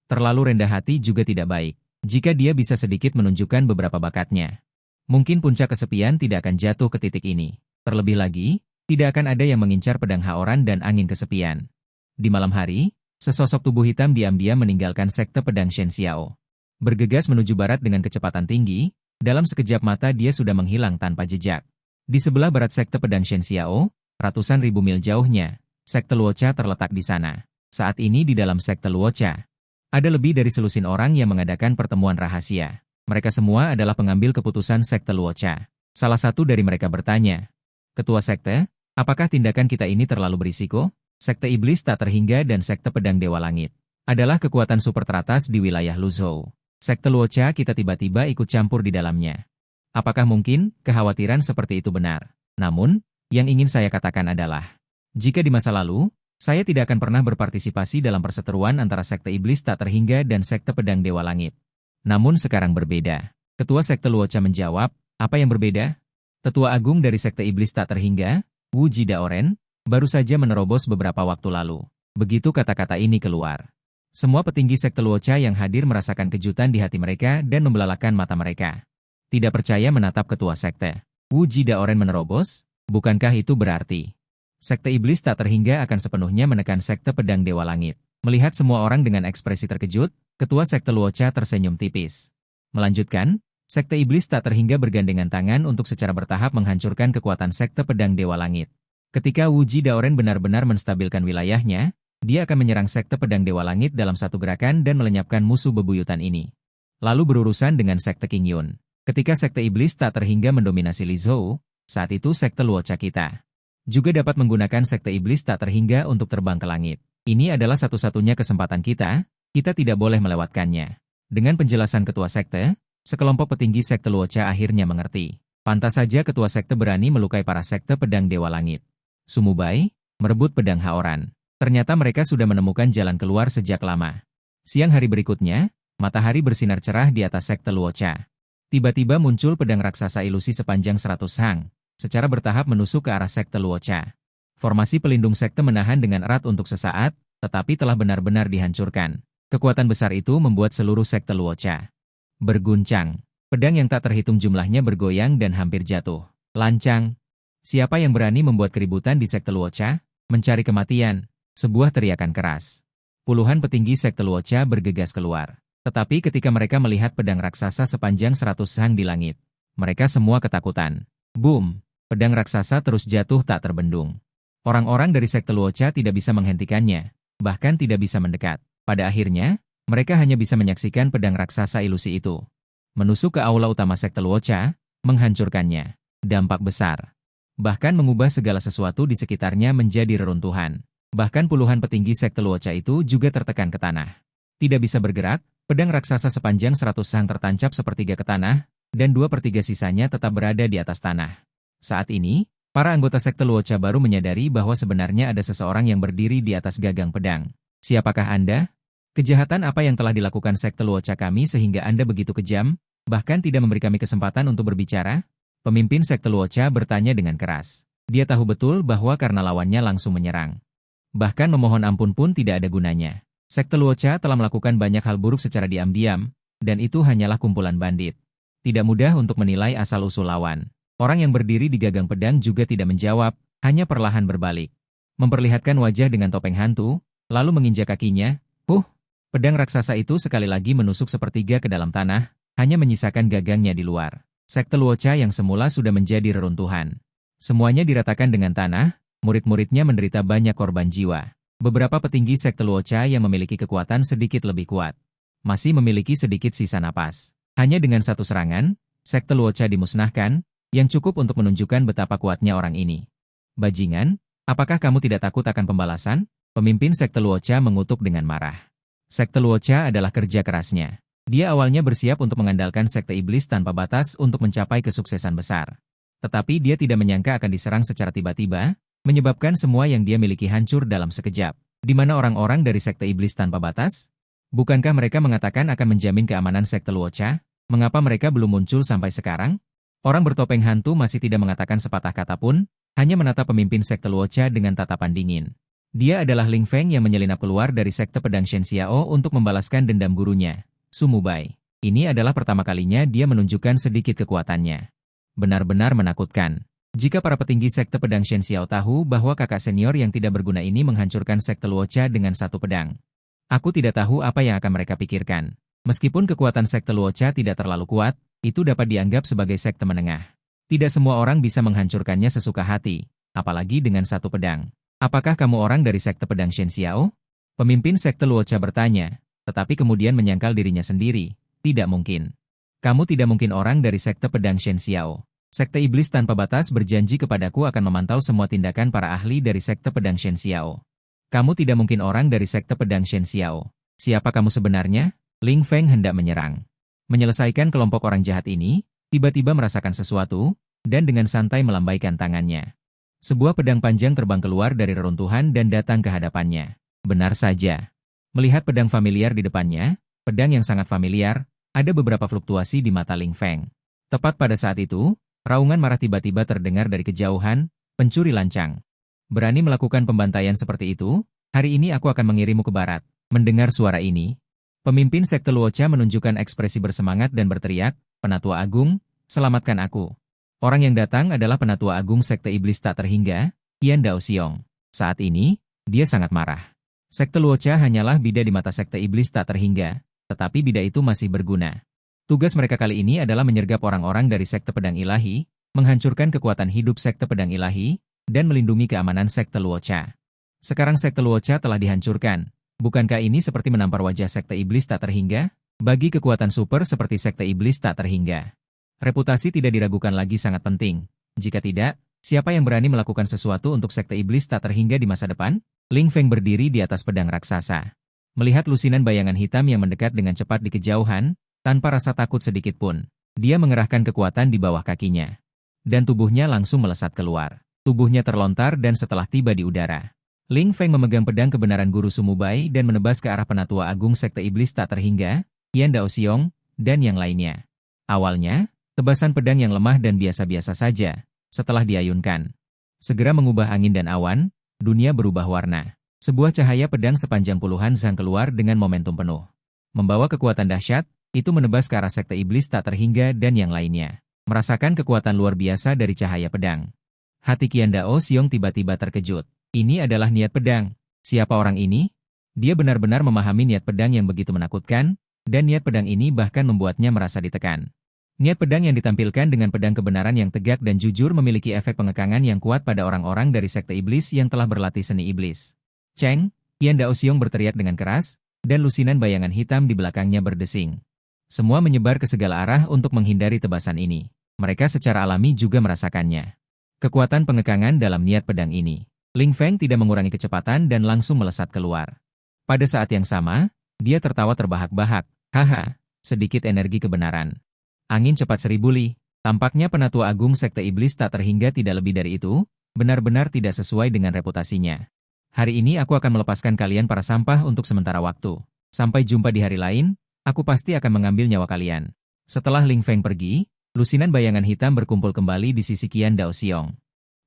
terlalu rendah hati juga tidak baik. Jika dia bisa sedikit menunjukkan beberapa bakatnya, mungkin puncak kesepian tidak akan jatuh ke titik ini. Terlebih lagi, tidak akan ada yang mengincar pedang haoran dan angin kesepian. Di malam hari, sesosok tubuh hitam diam-diam meninggalkan sekte pedang Shen Xiao. Bergegas menuju barat dengan kecepatan tinggi, dalam sekejap mata dia sudah menghilang tanpa jejak. Di sebelah barat sekte pedang Shen Xiao, ratusan ribu mil jauhnya, sekte Luocha terletak di sana. Saat ini di dalam sekte Luocha, ada lebih dari selusin orang yang mengadakan pertemuan rahasia. Mereka semua adalah pengambil keputusan sekte Luocha. Salah satu dari mereka bertanya, Ketua sekte, apakah tindakan kita ini terlalu berisiko? Sekte iblis tak terhingga dan sekte pedang Dewa Langit adalah kekuatan super teratas di wilayah Luzhou. Sekte Luocha kita tiba-tiba ikut campur di dalamnya. Apakah mungkin kekhawatiran seperti itu benar? Namun, yang ingin saya katakan adalah, jika di masa lalu, Saya tidak akan pernah berpartisipasi dalam perseteruan antara sekte iblis tak terhingga dan sekte pedang Dewa Langit. Namun sekarang berbeda. Ketua sekte Luocha menjawab, apa yang berbeda? Tetua agung dari sekte iblis tak terhingga, Wu Jidaoren, baru saja menerobos beberapa waktu lalu. Begitu kata-kata ini keluar. Semua petinggi sekte Luocha yang hadir merasakan kejutan di hati mereka dan membelalakan mata mereka. Tidak percaya menatap ketua sekte. Wu Jidaoren menerobos? Bukankah itu berarti sekte iblis tak terhingga akan sepenuhnya menekan sekte pedang Dewa Langit? Melihat semua orang dengan ekspresi terkejut, ketua sekte Luocha tersenyum tipis. Melanjutkan, sekte iblis tak terhingga bergandengan tangan untuk secara bertahap menghancurkan kekuatan sekte pedang Dewa Langit. Ketika Wu Jidaoren benar-benar menstabilkan wilayahnya, dia akan menyerang sekte pedang Dewa Langit dalam satu gerakan dan melenyapkan musuh bebuyutan ini. Lalu berurusan dengan sekte King Yun. Ketika sekte iblis tak terhingga mendominasi Li Zhou, saat itu sekte Luocha kita juga dapat menggunakan sekte iblis tak terhingga untuk terbang ke langit. Ini adalah satu-satunya kesempatan kita tidak boleh melewatkannya. Dengan penjelasan ketua sekte, sekelompok petinggi sekte Luocha akhirnya mengerti. Pantas saja ketua sekte berani melukai para sekte pedang Dewa Langit. Sumubai, merebut pedang Haoran. Ternyata mereka sudah menemukan jalan keluar sejak lama. Siang hari berikutnya, matahari bersinar cerah di atas sekte Luocha. Tiba-tiba muncul pedang raksasa ilusi sepanjang 100 hang, secara bertahap menusuk ke arah sekte Luocha. Formasi pelindung sekte menahan dengan erat untuk sesaat, tetapi telah benar-benar dihancurkan. Kekuatan besar itu membuat seluruh sekte Luocha berguncang. Pedang yang tak terhitung jumlahnya bergoyang dan hampir jatuh. Lancang. Siapa yang berani membuat keributan di sekte Luocha? Mencari kematian. Sebuah teriakan keras. Puluhan petinggi sekte Luocha bergegas keluar. Tetapi ketika mereka melihat pedang raksasa sepanjang 100 hang di langit, mereka semua ketakutan. Boom! Pedang raksasa terus jatuh tak terbendung. Orang-orang dari sekte Luocha tidak bisa menghentikannya, bahkan tidak bisa mendekat. Pada akhirnya, mereka hanya bisa menyaksikan pedang raksasa ilusi itu menusuk ke aula utama sekte Luocha, menghancurkannya. Dampak besar. Bahkan mengubah segala sesuatu di sekitarnya menjadi reruntuhan. Bahkan puluhan petinggi sekte Luocha itu juga tertekan ke tanah. Tidak bisa bergerak, pedang raksasa sepanjang 100 hang tertancap sepertiga ke tanah, dan 2/3 sisanya tetap berada di atas tanah. Saat ini, para anggota sekte Luocha baru menyadari bahwa sebenarnya ada seseorang yang berdiri di atas gagang pedang. Siapakah Anda? Kejahatan apa yang telah dilakukan sekte Luocha kami sehingga Anda begitu kejam, bahkan tidak memberi kami kesempatan untuk berbicara? Pemimpin sekte Luocha bertanya dengan keras. Dia tahu betul bahwa karena lawannya langsung menyerang. Bahkan memohon ampun pun tidak ada gunanya. Sekte Luocha telah melakukan banyak hal buruk secara diam-diam, dan itu hanyalah kumpulan bandit. Tidak mudah untuk menilai asal-usul lawan. Orang yang berdiri di gagang pedang juga tidak menjawab, hanya perlahan berbalik. Memperlihatkan wajah dengan topeng hantu, lalu menginjak kakinya. Pedang raksasa itu sekali lagi menusuk sepertiga ke dalam tanah, hanya menyisakan gagangnya di luar. Sekte Luocha yang semula sudah menjadi reruntuhan. Semuanya diratakan dengan tanah, murid-muridnya menderita banyak korban jiwa. Beberapa petinggi sekte Luocha yang memiliki kekuatan sedikit lebih kuat masih memiliki sedikit sisa napas. Hanya dengan satu serangan, sekte Luocha dimusnahkan, yang cukup untuk menunjukkan betapa kuatnya orang ini. Bajingan, apakah kamu tidak takut akan pembalasan? Pemimpin sekte Luocha mengutuk dengan marah. Sekte Luocha adalah kerja kerasnya. Dia awalnya bersiap untuk mengandalkan sekte iblis tanpa batas untuk mencapai kesuksesan besar. Tetapi dia tidak menyangka akan diserang secara tiba-tiba, menyebabkan semua yang dia miliki hancur dalam sekejap. Di mana orang-orang dari sekte iblis tanpa batas? Bukankah mereka mengatakan akan menjamin keamanan sekte Luocha? Mengapa mereka belum muncul sampai sekarang? Orang bertopeng hantu masih tidak mengatakan sepatah kata pun, hanya menatap pemimpin sekte Luocha dengan tatapan dingin. Dia adalah Ling Feng yang menyelinap keluar dari sekte pedang Shen Xiao untuk membalaskan dendam gurunya, Sumubai. Ini adalah pertama kalinya dia menunjukkan sedikit kekuatannya. Benar-benar menakutkan. Jika para petinggi sekte pedang Shen Xiao tahu bahwa kakak senior yang tidak berguna ini menghancurkan sekte Luocha dengan satu pedang, aku tidak tahu apa yang akan mereka pikirkan. Meskipun kekuatan sekte Luocha tidak terlalu kuat, itu dapat dianggap sebagai sekte menengah. Tidak semua orang bisa menghancurkannya sesuka hati, apalagi dengan satu pedang. Apakah kamu orang dari sekte pedang Shen Xiao? Pemimpin sekte Luocha bertanya, tetapi kemudian menyangkal dirinya sendiri. Tidak mungkin. Kamu tidak mungkin orang dari sekte pedang Shen Xiao. Sekte iblis tanpa batas berjanji kepadaku akan memantau semua tindakan para ahli dari sekte pedang Shen Xiao. Kamu tidak mungkin orang dari sekte pedang Shen Xiao. Siapa kamu sebenarnya? Ling Feng hendak menyerang. Menyelesaikan kelompok orang jahat ini, tiba-tiba merasakan sesuatu, dan dengan santai melambaikan tangannya. Sebuah pedang panjang terbang keluar dari reruntuhan dan datang ke hadapannya. Benar saja. Melihat pedang familiar di depannya, pedang yang sangat familiar, ada beberapa fluktuasi di mata Ling Feng. Tepat pada saat itu, raungan marah tiba-tiba terdengar dari kejauhan, pencuri lancang. Berani melakukan pembantaian seperti itu? Hari ini aku akan mengirimmu ke barat. Mendengar suara ini, pemimpin sekte Luocha menunjukkan ekspresi bersemangat dan berteriak, Penatua Agung, selamatkan aku. Orang yang datang adalah Penatua Agung Sekte Iblis Tak Terhingga, Qian Daoxiong. Saat ini, dia sangat marah. Sekte Luocha hanyalah bida di mata Sekte Iblis Tak Terhingga, tetapi bida itu masih berguna. Tugas mereka kali ini adalah menyergap orang-orang dari Sekte Pedang Ilahi, menghancurkan kekuatan hidup Sekte Pedang Ilahi, dan melindungi keamanan Sekte Luocha. Sekarang Sekte Luocha telah dihancurkan. Bukankah ini seperti menampar wajah Sekte Iblis Tak Terhingga? Bagi kekuatan super seperti Sekte Iblis Tak Terhingga, reputasi tidak diragukan lagi sangat penting. Jika tidak, siapa yang berani melakukan sesuatu untuk Sekte Iblis Tak Terhingga di masa depan? Ling Feng berdiri di atas pedang raksasa. Melihat lusinan bayangan hitam yang mendekat dengan cepat di kejauhan, tanpa rasa takut sedikit pun, dia mengerahkan kekuatan di bawah kakinya. Dan tubuhnya langsung melesat keluar. Tubuhnya terlontar dan setelah tiba di udara, Ling Feng memegang pedang kebenaran Guru Sumubai dan menebas ke arah Penatua Agung Sekte Iblis Tak Terhingga, Qian Daoxiong, dan yang lainnya. Awalnya, tebasan pedang yang lemah dan biasa-biasa saja, setelah diayunkan, segera mengubah angin dan awan, dunia berubah warna. Sebuah cahaya pedang sepanjang puluhan zang keluar dengan momentum penuh. Membawa kekuatan dahsyat, itu menebas ke arah Sekte Iblis Tak Terhingga dan yang lainnya. Merasakan kekuatan luar biasa dari cahaya pedang. Hati Qian Daoxiong tiba-tiba terkejut. Ini adalah niat pedang. Siapa orang ini? Dia benar-benar memahami niat pedang yang begitu menakutkan, dan niat pedang ini bahkan membuatnya merasa ditekan. Niat pedang yang ditampilkan dengan pedang kebenaran yang tegak dan jujur memiliki efek pengekangan yang kuat pada orang-orang dari Sekte Iblis yang telah berlatih seni iblis. Cheng, Qian Daoxiong berteriak dengan keras, dan lusinan bayangan hitam di belakangnya berdesing. Semua menyebar ke segala arah untuk menghindari tebasan ini. Mereka secara alami juga merasakannya. Kekuatan pengekangan dalam niat pedang ini. Ling Feng tidak mengurangi kecepatan dan langsung melesat keluar. Pada saat yang sama, dia tertawa terbahak-bahak. Haha, sedikit energi kebenaran. Angin cepat 1000 li. Tampaknya Penatua Agung Sekte Iblis Tak Terhingga tidak lebih dari itu, benar-benar tidak sesuai dengan reputasinya. Hari ini aku akan melepaskan kalian para sampah untuk sementara waktu. Sampai jumpa di hari lain, aku pasti akan mengambil nyawa kalian. Setelah Ling Feng pergi, lusinan bayangan hitam berkumpul kembali di sisi Qian Daoxiong.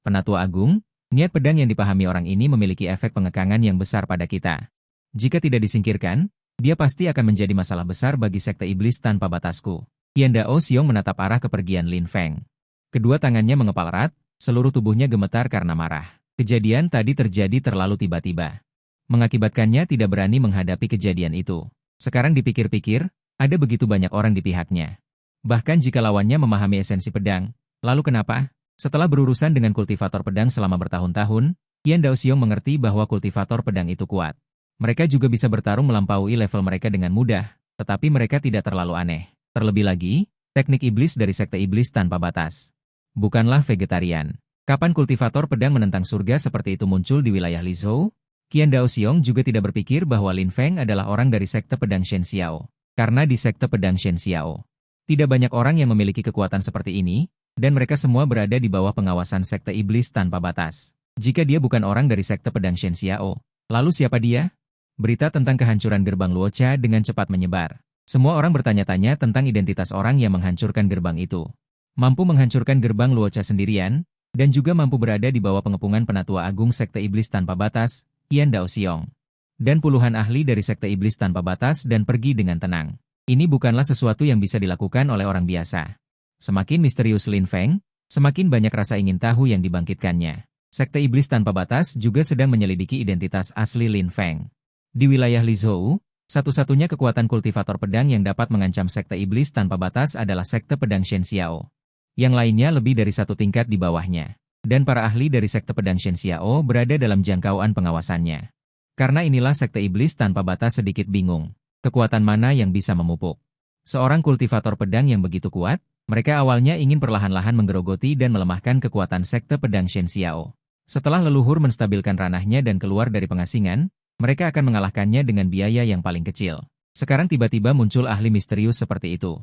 Penatua Agung, niat pedang yang dipahami orang ini memiliki efek pengekangan yang besar pada kita. Jika tidak disingkirkan, dia pasti akan menjadi masalah besar bagi Sekte Iblis Tanpa Batasku. Qian Daoxiong menatap arah kepergian Lin Feng. Kedua tangannya mengepal erat, seluruh tubuhnya gemetar karena marah. Kejadian tadi terjadi terlalu tiba-tiba. Mengakibatkannya tidak berani menghadapi kejadian itu. Sekarang dipikir-pikir, ada begitu banyak orang di pihaknya. Bahkan jika lawannya memahami esensi pedang, lalu kenapa? Setelah berurusan dengan kultivator pedang selama bertahun-tahun, Qian Daoxiong mengerti bahwa kultivator pedang itu kuat. Mereka juga bisa bertarung melampaui level mereka dengan mudah, tetapi mereka tidak terlalu aneh. Terlebih lagi, teknik iblis dari Sekte Iblis Tanpa Batas bukanlah vegetarian. Kapan kultivator pedang menentang surga seperti itu muncul di wilayah Lizhou? Qian Daoxiong juga tidak berpikir bahwa Lin Feng adalah orang dari Sekte Pedang Shen Xiao. Karena di Sekte Pedang Shen Xiao, tidak banyak orang yang memiliki kekuatan seperti ini, dan mereka semua berada di bawah pengawasan Sekte Iblis Tanpa Batas. Jika dia bukan orang dari Sekte Pedang Shen Xiao, lalu siapa dia? Berita tentang kehancuran gerbang Luocha dengan cepat menyebar. Semua orang bertanya-tanya tentang identitas orang yang menghancurkan gerbang itu. Mampu menghancurkan gerbang Luocha sendirian, dan juga mampu berada di bawah pengepungan Penatua Agung Sekte Iblis Tanpa Batas, Qian Daoxiong. Dan puluhan ahli dari Sekte Iblis Tanpa Batas dan pergi dengan tenang. Ini bukanlah sesuatu yang bisa dilakukan oleh orang biasa. Semakin misterius Lin Feng, semakin banyak rasa ingin tahu yang dibangkitkannya. Sekte Iblis Tanpa Batas juga sedang menyelidiki identitas asli Lin Feng. Di wilayah Lizhou, satu-satunya kekuatan kultivator pedang yang dapat mengancam Sekte Iblis Tanpa Batas adalah Sekte Pedang Shen Xiao. Yang lainnya lebih dari satu tingkat di bawahnya. Dan para ahli dari Sekte Pedang Shen Xiao berada dalam jangkauan pengawasannya. Karena inilah Sekte Iblis Tanpa Batas sedikit bingung. Kekuatan mana yang bisa memupuk seorang kultivator pedang yang begitu kuat? Mereka awalnya ingin perlahan-lahan menggerogoti dan melemahkan kekuatan Sekte Pedang Shen Xiao. Setelah leluhur menstabilkan ranahnya dan keluar dari pengasingan, mereka akan mengalahkannya dengan biaya yang paling kecil. Sekarang tiba-tiba muncul ahli misterius seperti itu.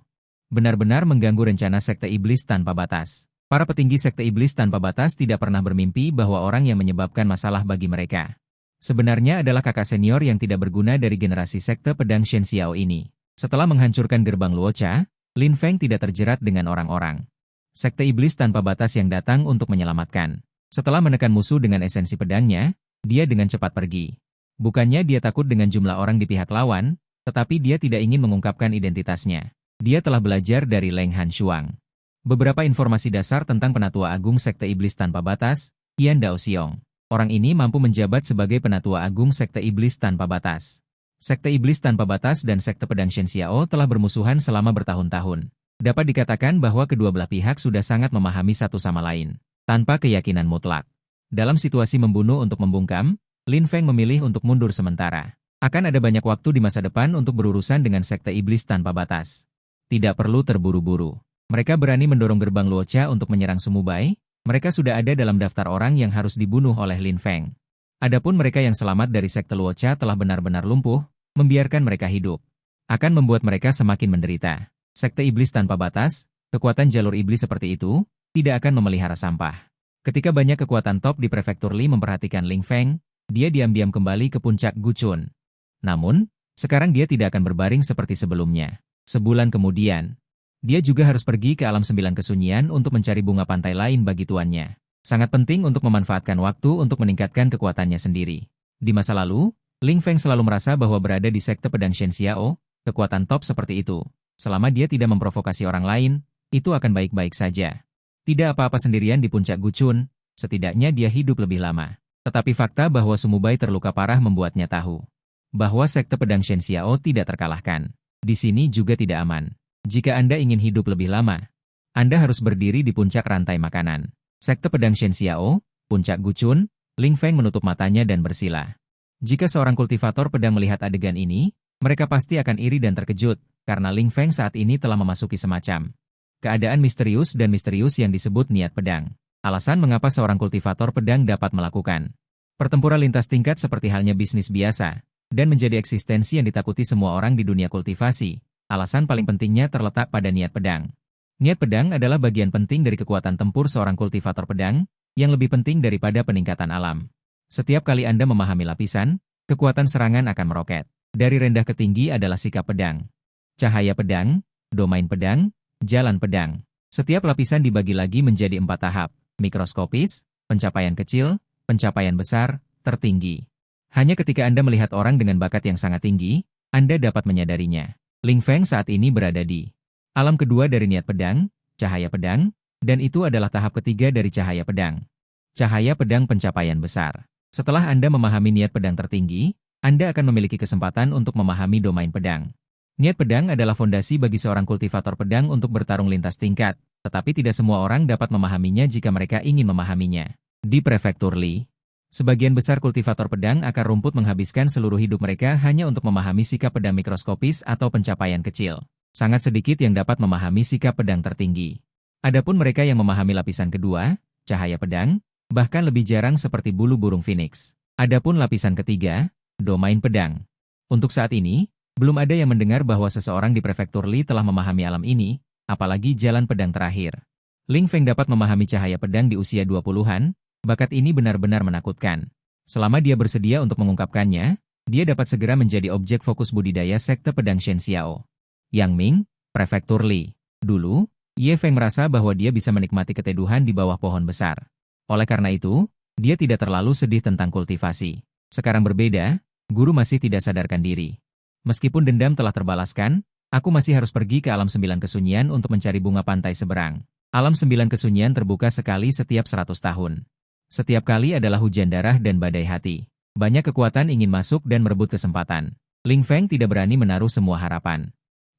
Benar-benar mengganggu rencana Sekte Iblis Tanpa Batas. Para petinggi sekte iblis tanpa batas tidak pernah bermimpi bahwa orang yang menyebabkan masalah bagi mereka sebenarnya adalah kakak senior yang tidak berguna dari generasi sekte pedang Shen Xiao ini. Setelah menghancurkan gerbang Luocha, Lin Feng tidak terjerat dengan orang-orang sekte iblis tanpa batas yang datang untuk menyelamatkan. Setelah menekan musuh dengan esensi pedangnya, dia dengan cepat pergi. Bukannya dia takut dengan jumlah orang di pihak lawan, tetapi dia tidak ingin mengungkapkan identitasnya. Dia telah belajar dari Leng Han Shuang beberapa informasi dasar tentang penatua agung sekte iblis tanpa batas, Qian Dao Xiong. Orang ini mampu menjabat sebagai penatua agung sekte iblis tanpa batas. Sekte iblis tanpa batas dan sekte pedang Shen Xiao telah bermusuhan selama bertahun-tahun. Dapat dikatakan bahwa kedua belah pihak sudah sangat memahami satu sama lain, tanpa keyakinan mutlak. Dalam situasi membunuh untuk membungkam, Lin Feng memilih untuk mundur sementara. Akan ada banyak waktu di masa depan untuk berurusan dengan sekte iblis tanpa batas. Tidak perlu terburu-buru. Mereka berani mendorong gerbang Luocha untuk menyerang Sumubai. Mereka sudah ada dalam daftar orang yang harus dibunuh oleh Lin Feng. Adapun mereka yang selamat dari sekte Luocha telah benar-benar lumpuh, membiarkan mereka hidup akan membuat mereka semakin menderita. Sekte iblis tanpa batas, kekuatan jalur iblis seperti itu, tidak akan memelihara sampah. Ketika banyak kekuatan top di prefektur Li memperhatikan Lin Feng, dia diam-diam kembali ke puncak Guchun. Namun, sekarang dia tidak akan berbaring seperti sebelumnya. Sebulan kemudian, dia juga harus pergi ke alam 9 kesunyian untuk mencari bunga pantai lain bagi tuannya. Sangat penting untuk memanfaatkan waktu untuk meningkatkan kekuatannya sendiri. Di masa lalu, Lin Feng selalu merasa bahwa berada di sekte pedang Shen Xiao, kekuatan top seperti itu, selama dia tidak memprovokasi orang lain, itu akan baik-baik saja. Tidak apa-apa sendirian di puncak Guchun, setidaknya dia hidup lebih lama. Tetapi fakta bahwa Sumubai terluka parah membuatnya tahu bahwa sekte pedang Shen Xiao tidak terkalahkan. Di sini juga tidak aman. Jika Anda ingin hidup lebih lama, Anda harus berdiri di puncak rantai makanan. Sekte pedang Shen Xiao, puncak Guchun, Lin Feng menutup matanya dan bersila. Jika seorang kultivator pedang melihat adegan ini, mereka pasti akan iri dan terkejut, karena Lin Feng saat ini telah memasuki semacam keadaan misterius yang disebut niat pedang. Alasan mengapa seorang kultivator pedang dapat melakukan pertempuran lintas tingkat seperti halnya bisnis biasa, dan menjadi eksistensi yang ditakuti semua orang di dunia kultivasi. Alasan paling pentingnya terletak pada niat pedang. Niat pedang adalah bagian penting dari kekuatan tempur seorang kultivator pedang, yang lebih penting daripada peningkatan alam. Setiap kali Anda memahami lapisan, kekuatan serangan akan meroket. Dari rendah ke tinggi adalah sikap pedang, cahaya pedang, domain pedang, jalan pedang. Setiap lapisan dibagi lagi menjadi 4 tahap, mikroskopis, pencapaian kecil, pencapaian besar, tertinggi. Hanya ketika Anda melihat orang dengan bakat yang sangat tinggi, Anda dapat menyadarinya. Lin Feng saat ini berada di alam kedua dari niat pedang, cahaya pedang, dan itu adalah tahap ketiga dari cahaya pedang. Cahaya pedang pencapaian besar. Setelah Anda memahami niat pedang tertinggi, Anda akan memiliki kesempatan untuk memahami domain pedang. Niat pedang adalah fondasi bagi seorang kultivator pedang untuk bertarung lintas tingkat, tetapi tidak semua orang dapat memahaminya jika mereka ingin memahaminya. Di prefektur Li, sebagian besar kultivator pedang akar rumput menghabiskan seluruh hidup mereka hanya untuk memahami sikap pedang mikroskopis atau pencapaian kecil. Sangat sedikit yang dapat memahami sikap pedang tertinggi. Adapun mereka yang memahami lapisan kedua, cahaya pedang, bahkan lebih jarang seperti bulu burung phoenix. Adapun lapisan ketiga, domain pedang. Untuk saat ini, belum ada yang mendengar bahwa seseorang di prefektur Li telah memahami alam ini, apalagi jalan pedang terakhir. Lin Feng dapat memahami cahaya pedang di usia 20-an, bakat ini benar-benar menakutkan. Selama dia bersedia untuk mengungkapkannya, dia dapat segera menjadi objek fokus budidaya sekte pedang Shen Xiao. Yang Ming, prefektur Li. Dulu, Ye Feng merasa bahwa dia bisa menikmati keteduhan di bawah pohon besar. Oleh karena itu, dia tidak terlalu sedih tentang kultivasi. Sekarang berbeda, guru masih tidak sadarkan diri. Meskipun dendam telah terbalaskan, aku masih harus pergi ke alam 9 kesunyian untuk mencari bunga pantai seberang. Alam 9 kesunyian terbuka sekali setiap 100 tahun. Setiap kali adalah hujan darah dan badai hati. Banyak kekuatan ingin masuk dan merebut kesempatan. Lin Feng tidak berani menaruh semua harapan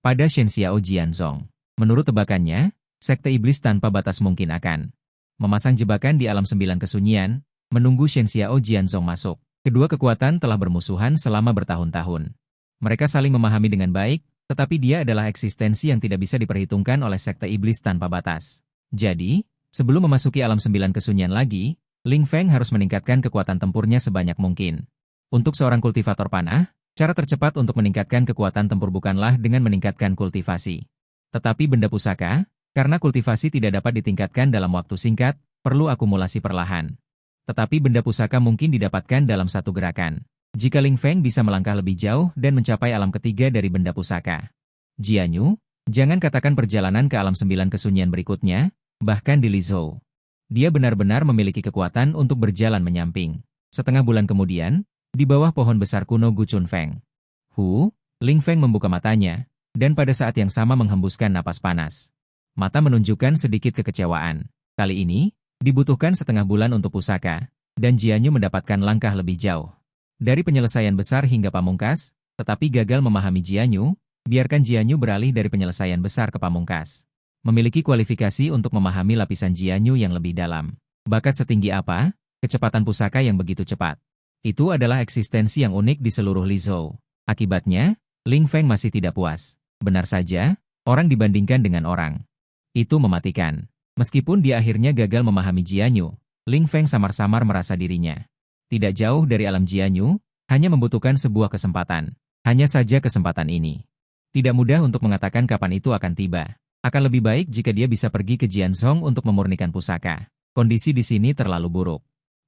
pada Shen Xiao Jianzong. Menurut tebakannya, sekte iblis tanpa batas mungkin akan memasang jebakan di alam 9 kesunyian, menunggu Shen Xiao Jianzong masuk. Kedua kekuatan telah bermusuhan selama bertahun-tahun. Mereka saling memahami dengan baik, tetapi dia adalah eksistensi yang tidak bisa diperhitungkan oleh sekte iblis tanpa batas. Jadi, sebelum memasuki alam 9 kesunyian lagi, Lin Feng harus meningkatkan kekuatan tempurnya sebanyak mungkin. Untuk seorang kultivator panah, cara tercepat untuk meningkatkan kekuatan tempur bukanlah dengan meningkatkan kultivasi, tetapi benda pusaka, Karena kultivasi tidak dapat ditingkatkan dalam waktu singkat, perlu akumulasi perlahan. Tetapi benda pusaka mungkin didapatkan dalam satu gerakan. Jika Ling Feng bisa melangkah lebih jauh dan mencapai alam ketiga dari benda pusaka. Jianyu, jangan katakan perjalanan ke alam 9 kesunyian berikutnya, bahkan di Lizhou. Dia benar-benar memiliki kekuatan untuk berjalan menyamping. Setengah bulan kemudian, di bawah pohon besar kuno Guchun Feng. Ling Feng membuka matanya, dan pada saat yang sama menghembuskan napas panas. Mata menunjukkan sedikit kekecewaan. Kali ini, dibutuhkan setengah bulan untuk pusaka, dan Jianyu mendapatkan langkah lebih jauh. Dari penyelesaian besar hingga pamungkas, tetapi gagal memahami Jianyu, biarkan Jianyu beralih dari penyelesaian besar ke pamungkas. Memiliki kualifikasi untuk memahami lapisan Jianyu yang lebih dalam. Bakat setinggi apa? Kecepatan pusaka yang begitu cepat. Itu adalah eksistensi yang unik di seluruh Lizhou. Akibatnya, Ling Feng masih tidak puas. Benar saja, orang dibandingkan dengan orang. Itu mematikan. Meskipun dia akhirnya gagal memahami Jianyu, Ling Feng samar-samar merasa dirinya tidak jauh dari alam Jianyu, hanya membutuhkan sebuah kesempatan. Hanya saja kesempatan ini tidak mudah untuk mengatakan kapan itu akan tiba. Akan lebih baik jika dia bisa pergi ke Jianzhong untuk memurnikan pusaka. Kondisi di sini terlalu buruk.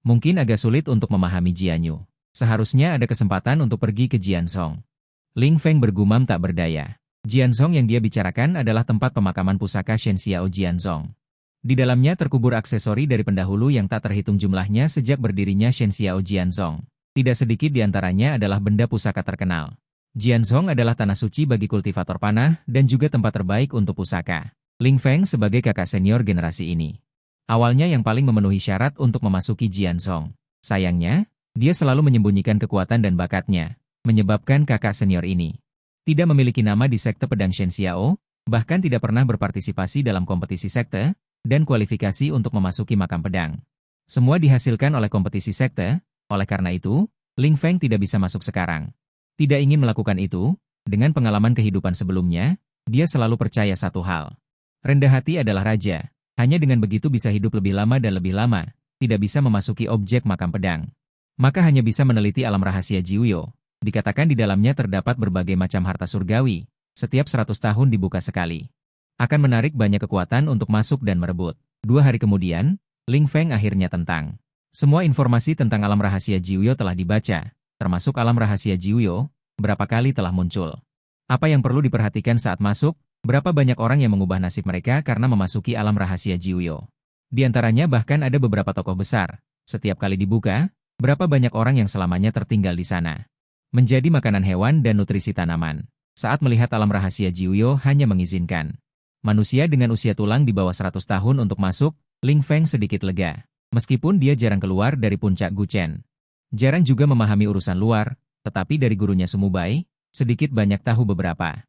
Mungkin agak sulit untuk memahami Jianyu. Seharusnya ada kesempatan untuk pergi ke Jianzhong. Ling Feng bergumam tak berdaya. Jianzhong yang dia bicarakan adalah tempat pemakaman pusaka Shen Xiao Jianzhong. Di dalamnya terkubur aksesori dari pendahulu yang tak terhitung jumlahnya sejak berdirinya Shen Xiao Jianzhong. Tidak sedikit di antaranya adalah benda pusaka terkenal. Jianzhong adalah tanah suci bagi kultivator panah dan juga tempat terbaik untuk pusaka. Ling Feng sebagai kakak senior generasi ini. Awalnya yang paling memenuhi syarat untuk memasuki Jianzhong. Sayangnya, dia selalu menyembunyikan kekuatan dan bakatnya, menyebabkan kakak senior ini tidak memiliki nama di sekte pedang Shen Xiao, bahkan tidak pernah berpartisipasi dalam kompetisi sekte, dan kualifikasi untuk memasuki makam pedang. Semua dihasilkan oleh kompetisi sekte, oleh karena itu, Ling Feng tidak bisa masuk sekarang. Tidak ingin melakukan itu, dengan pengalaman kehidupan sebelumnya, dia selalu percaya satu hal. Rendah hati adalah raja, hanya dengan begitu bisa hidup lebih lama dan lebih lama, tidak bisa memasuki objek makam pedang. Maka hanya bisa meneliti alam rahasia Jiuyo. Dikatakan di dalamnya terdapat berbagai macam harta surgawi, setiap 100 tahun dibuka sekali. Akan menarik banyak kekuatan untuk masuk dan merebut. 2 hari kemudian, Ling Feng akhirnya tentang. Semua informasi tentang alam rahasia Jiuyo telah dibaca, termasuk alam rahasia Jiuyo, berapa kali telah muncul. Apa yang perlu diperhatikan saat masuk, berapa banyak orang yang mengubah nasib mereka karena memasuki alam rahasia Jiuyo. Di antaranya bahkan ada beberapa tokoh besar. Setiap kali dibuka, berapa banyak orang yang selamanya tertinggal di sana. Menjadi makanan hewan dan nutrisi tanaman. Saat melihat alam rahasia Jiuyo hanya mengizinkan manusia dengan usia tulang di bawah 100 tahun untuk masuk, Ling Feng sedikit lega. Meskipun dia jarang keluar dari puncak Guchen. Jarang juga memahami urusan luar, tetapi dari gurunya Sumubai, sedikit banyak tahu beberapa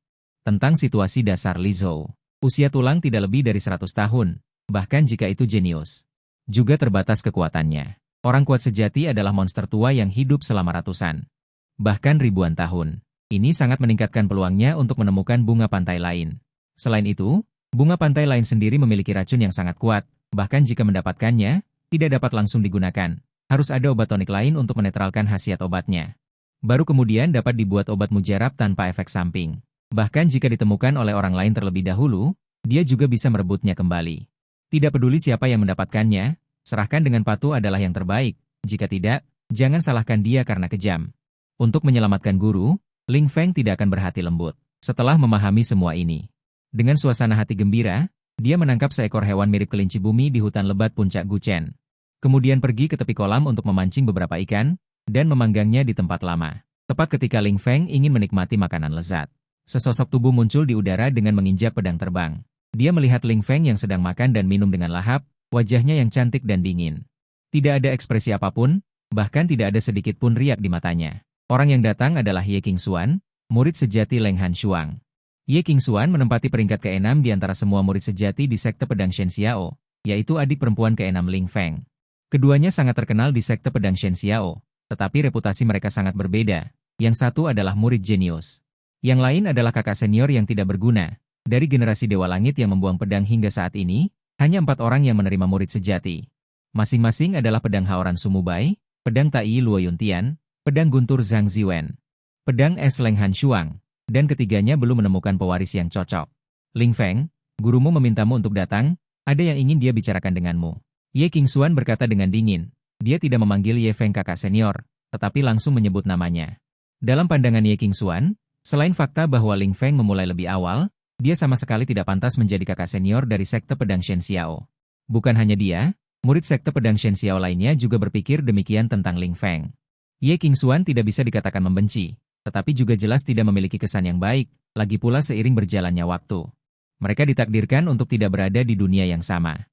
tentang situasi dasar Lizhou. Usia tulang tidak lebih dari 100 tahun, bahkan jika itu jenius. Juga terbatas kekuatannya. Orang kuat sejati adalah monster tua yang hidup selama ratusan, bahkan ribuan tahun. Ini sangat meningkatkan peluangnya untuk menemukan bunga pantai lain. Selain itu, bunga pantai lain sendiri memiliki racun yang sangat kuat, bahkan jika mendapatkannya, tidak dapat langsung digunakan. Harus ada obat tonik lain untuk menetralkan khasiat obatnya. Baru kemudian dapat dibuat obat mujarab tanpa efek samping. Bahkan jika ditemukan oleh orang lain terlebih dahulu, dia juga bisa merebutnya kembali. Tidak peduli siapa yang mendapatkannya, serahkan dengan patuh adalah yang terbaik. Jika tidak, jangan salahkan dia karena kejam. Untuk menyelamatkan guru, Ling Feng tidak akan berhati lembut. Setelah memahami semua ini, dengan suasana hati gembira, dia menangkap seekor hewan mirip kelinci bumi di hutan lebat puncak Guchen. Kemudian pergi ke tepi kolam untuk memancing beberapa ikan, dan memanggangnya di tempat lama. Tepat ketika Ling Feng ingin menikmati makanan lezat, sesosok tubuh muncul di udara dengan menginjak pedang terbang. Dia melihat Ling Feng yang sedang makan dan minum dengan lahap, wajahnya yang cantik dan dingin. Tidak ada ekspresi apapun, bahkan tidak ada sedikit pun riak di matanya. Orang yang datang adalah Ye Qingxuan, murid sejati Leng Han Shuang. Ye Qingxuan menempati peringkat ke-6 di antara semua murid sejati di sekte pedang Shen Xiao, yaitu adik perempuan ke-6 Ling Feng. Keduanya sangat terkenal di sekte pedang Shen Xiao, tetapi reputasi mereka sangat berbeda. Yang satu adalah murid jenius. Yang lain adalah kakak senior yang tidak berguna. Dari generasi Dewa Langit yang membuang pedang hingga saat ini, hanya 4 orang yang menerima murid sejati. Masing-masing adalah pedang Haoran Sumubai, pedang Tai Luo Yuntian, pedang Guntur Zhang Ziwen, pedang Es Leng Han Shuang, dan ketiganya belum menemukan pewaris yang cocok. Ling Feng, Gurumu memintamu untuk datang, ada yang ingin dia bicarakan denganmu. Ye Qingxuan berkata dengan dingin. Dia tidak memanggil Ye Feng kakak senior, tetapi langsung menyebut namanya. Dalam pandangan Ye Qingxuan, selain fakta bahwa Ling Feng memulai lebih awal, dia sama sekali tidak pantas menjadi kakak senior dari sekte pedang Shen Xiao. Bukan hanya dia, murid sekte pedang Shen Xiao lainnya juga berpikir demikian tentang Ling Feng. Ye Qingxuan tidak bisa dikatakan membenci, tetapi juga jelas tidak memiliki kesan yang baik, lagi pula seiring berjalannya waktu. Mereka ditakdirkan untuk tidak berada di dunia yang sama.